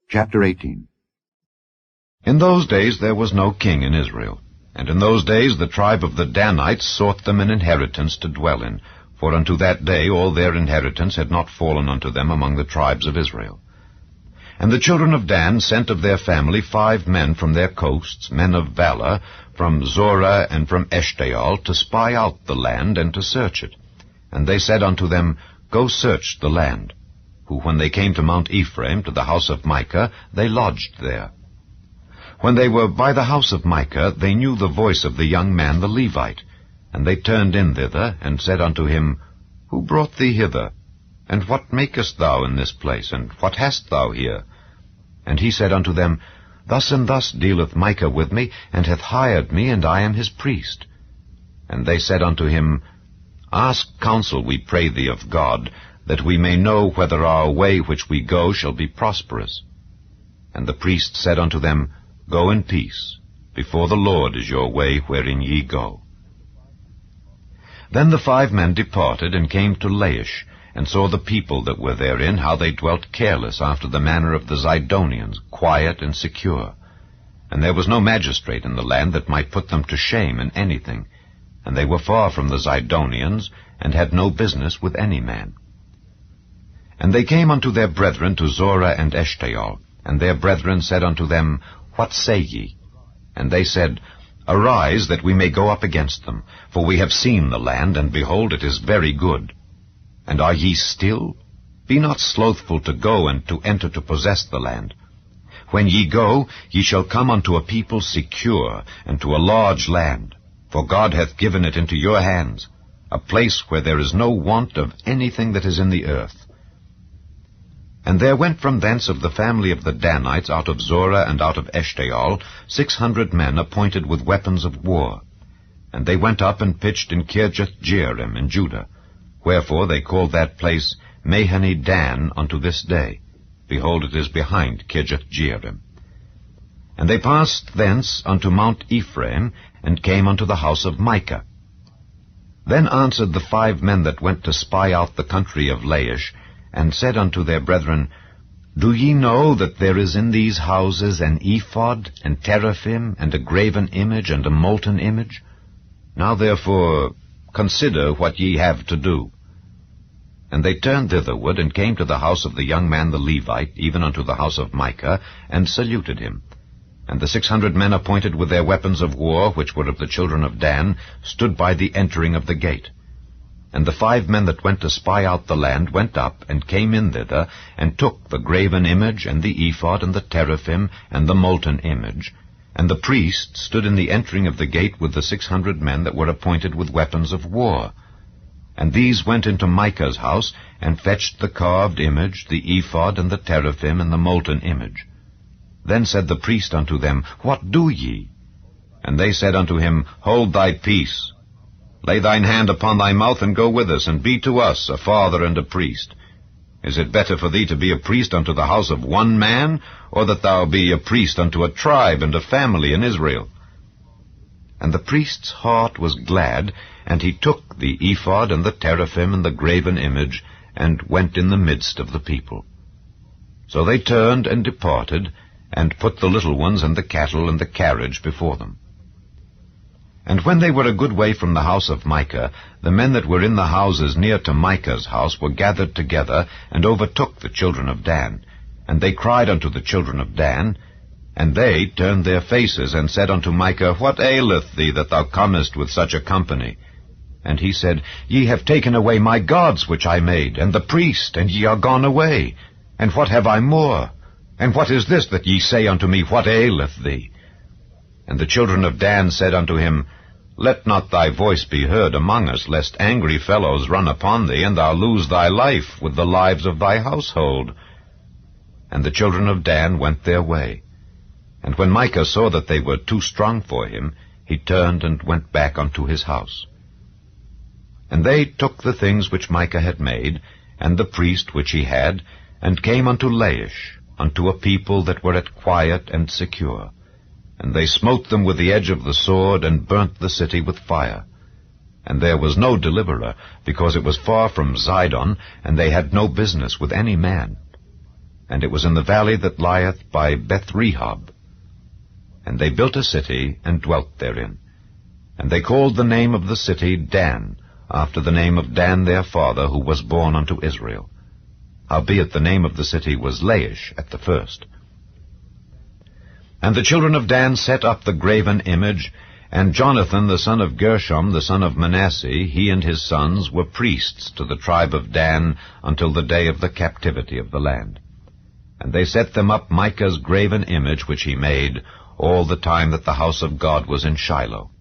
Chapter 18. In those days there was no king in Israel, and in those days the tribe of the Danites sought them an inheritance to dwell in, for unto that day all their inheritance had not fallen unto them among the tribes of Israel. And the children of Dan sent of their family 5 men from their coasts, men of valor, from Zorah and from Eshtaol, to spy out the land and to search it. And they said unto them, Go search the land. Who, when they came to Mount Ephraim, to the house of Micah, they lodged there. When they were by the house of Micah, they knew the voice of the young man the Levite. And they turned in thither, and said unto him, Who brought thee hither? And what makest thou in this place? And what hast thou here? And he said unto them, Thus and thus dealeth Micah with me, and hath hired me, and I am his priest. And they said unto him, Ask counsel, we pray thee, of God, that we may know whether our way which we go shall be prosperous. And the priest said unto them, Go in peace. Before the Lord is your way wherein ye go. Then the 5 men departed, and came to Laish, and saw the people that were therein, how they dwelt careless after the manner of the Zidonians, quiet and secure. And there was no magistrate in the land that might put them to shame in anything. And they were far from the Zidonians, and had no business with any man. And they came unto their brethren to Zorah and Eshtaol, and their brethren said unto them, What say ye? And they said, Arise, that we may go up against them, for we have seen the land, and behold, it is very good. And are ye still? Be not slothful to go and to enter to possess the land. When ye go, ye shall come unto a people secure, and to a large land, for God hath given it into your hands, a place where there is no want of anything that is in the earth. And there went from thence of the family of the Danites out of Zorah and out of Eshtaol 600 men appointed with weapons of war. And they went up and pitched in Kirjath-jearim in Judah. Wherefore they called that place Mahane Dan unto this day. Behold, it is behind Kirjath-jearim. And they passed thence unto Mount Ephraim, and came unto the house of Micah. Then answered the 5 men that went to spy out the country of Laish, and said unto their brethren, Do ye know that there is in these houses an ephod, and teraphim, and a graven image, and a molten image? Now therefore consider what ye have to do. And they turned thitherward, and came to the house of the young man the Levite, even unto the house of Micah, and saluted him. And the 600 men appointed with their weapons of war, which were of the children of Dan, stood by the entering of the gate. And the 5 men that went to spy out the land went up, and came in thither, and took the graven image, and the ephod, and the teraphim, and the molten image. And the priest stood in the entering of the gate with the 600 men that were appointed with weapons of war. And these went into Micah's house, and fetched the carved image, the ephod, and the teraphim, and the molten image. Then said the priest unto them, What do ye? And they said unto him, Hold thy peace. Lay thine hand upon thy mouth, and go with us, and be to us a father and a priest. Is it better for thee to be a priest unto the house of one man, or that thou be a priest unto a tribe and a family in Israel? And the priest's heart was glad, and he took the ephod and the teraphim and the graven image, and went in the midst of the people. So they turned and departed, and put the little ones and the cattle and the carriage before them. And when they were a good way from the house of Micah, the men that were in the houses near to Micah's house were gathered together, and overtook the children of Dan. And they cried unto the children of Dan, and they turned their faces, and said unto Micah, What aileth thee, that thou comest with such a company? And he said, Ye have taken away my gods which I made, and the priest, and ye are gone away. And what have I more? And what is this that ye say unto me, What aileth thee? And the children of Dan said unto him, Let not thy voice be heard among us, lest angry fellows run upon thee, and thou lose thy life with the lives of thy household. And the children of Dan went their way. And when Micah saw that they were too strong for him, he turned and went back unto his house. And they took the things which Micah had made, and the priest which he had, and came unto Laish, unto a people that were at quiet and secure. And they smote them with the edge of the sword, and burnt the city with fire. And there was no deliverer, because it was far from Zidon, and they had no business with any man. and it was in the valley that lieth by Beth-rehob. And they built a city, and dwelt therein. And they called the name of the city Dan, after the name of Dan their father, who was born unto Israel. Howbeit the name of the city was Laish at the first. And the children of Dan set up the graven image, and Jonathan the son of Gershom, the son of Manasseh, he and his sons, were priests to the tribe of Dan until the day of the captivity of the land. And they set them up Micah's graven image which he made, all the time that the house of God was in Shiloh.